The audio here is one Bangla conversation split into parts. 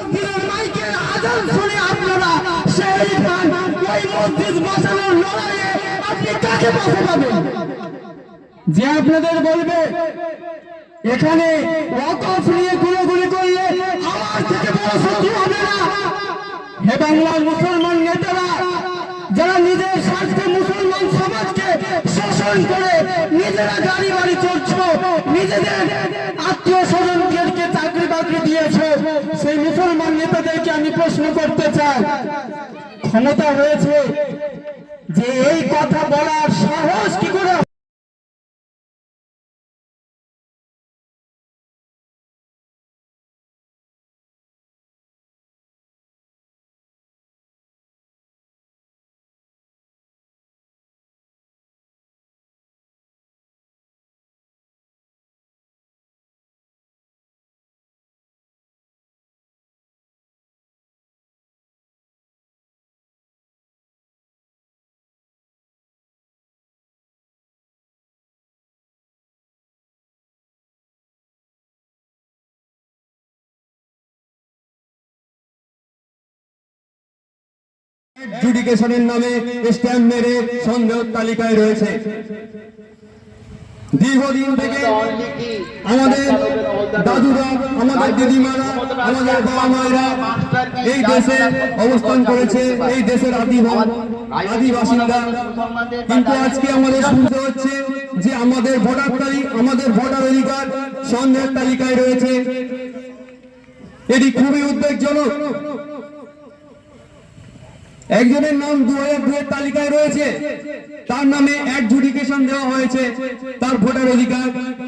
মসজিদের মাইকের আজান শুনে আপনারা শহীদ হন, ওই মসজিদ বাঁচানোর লড়াইয়ে আপনি কাকে পাশে পাবেন? যে আপনাদের বলবে এখানে ওয়াকফ নিয়ে গুলোগুলি করলে আমার থেকে বড় শত্রু হবে না। হে বাংলার মুসলমান নেতারা, যারা নিজের স্বার্থে মুসলমান সমাজকে শোষণ করে নিজেরা গাড়ি বাড়ি চড়ছ, নিজেদের আত্মীয় স্বজনকে চাকরি বাকরি দিয়েছ, সেই মুসলমান নেতাদেরকে আমি প্রশ্ন করতে চাই, ক্ষমতা হয়েছে যে এই কথা বলার সাহস কি করে? এডুকেশনের নামে স্ট্যাম্প মেরে সন্দেহ তালিকায় রয়েছে। দীর্ঘদিন থেকে আমাদের দাদুরা, আমাদের দিদিমারা, আমাদের বাবা মায়েরা এই দেশে অবস্থান করেছে, এই দেশের আদিবাসীরা, কিন্তু আজকে আমাদের শুনতে হচ্ছে যে আমাদের ভোটার তালিকা, আমাদের ভোটার অধিকার সন্দেহের তালিকায় রয়েছে। এটি খুবই উদ্বেগজনক। একজনের নাম 2002 তালিকায় রয়েছে, তার নামে অ্যাডজুডিকেশন দেওয়া হয়েছে, তার ভোটার অধিকার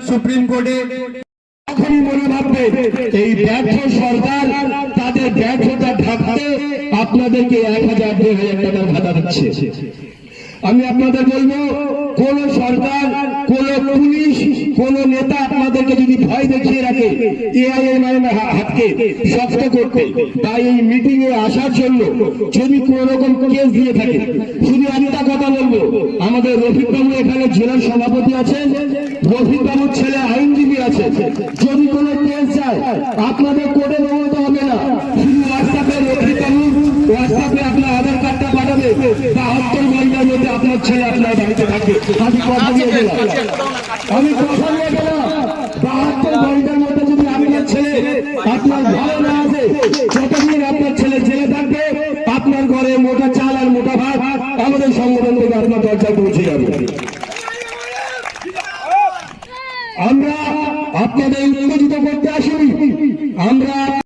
সুপ্রিম কোর্টে। এখনই মনে ভাববে এই ব্যর্থ সরকার তাদের ব্যর্থতা ঢাকতে আপনাদেরকে 1000-2000 টাকা ভাতা দিচ্ছে। আমি আপনাদের বলবো, কোন সরকার, কোন পুলিশ, কোন নেতা আপনাদেরকে যদি ভয় দেখিয়ে রাখে এআইএমআইএম হাতকে শক্ত করতে, তাই এই মিটিং এ আসার জন্য যদি কোন রকম কেস দিয়ে থাকে, শুধু একটা কথা বলবো, আমাদের রফিক বাবু এখানে জেলার সভাপতি আছেন, রফিক বাবুর ছেলে আইনজীবী আছে, যদি কোন কেস যায় আপনাদের কোর্টে জমাতে হবে না, শুধু হোয়াটসঅ্যাপে রফিক বাবু হোয়াটসঅ্যাপে আপনার আধার কার্ডটা পাঠাবে, 72 ঘন্টার মধ্যে আপনার ছেলে আপনার বাড়িতে থাকে। আমি কথা নিয়ে গেলাম 72 ঘন্টার মধ্যে যদি আপনার ছেলে আপনার ঘরে না আসে, যতদিন আপনার ছেলে জেলে থাকবে, আপনার ঘরে মোটা চাল আর মোটা ভাত আমাদের সংগঠন থেকে আপনার দরজায় পৌঁছে যাবে। আমরা আপনাদের উত্তেজিত করতে আসিনি, আমরা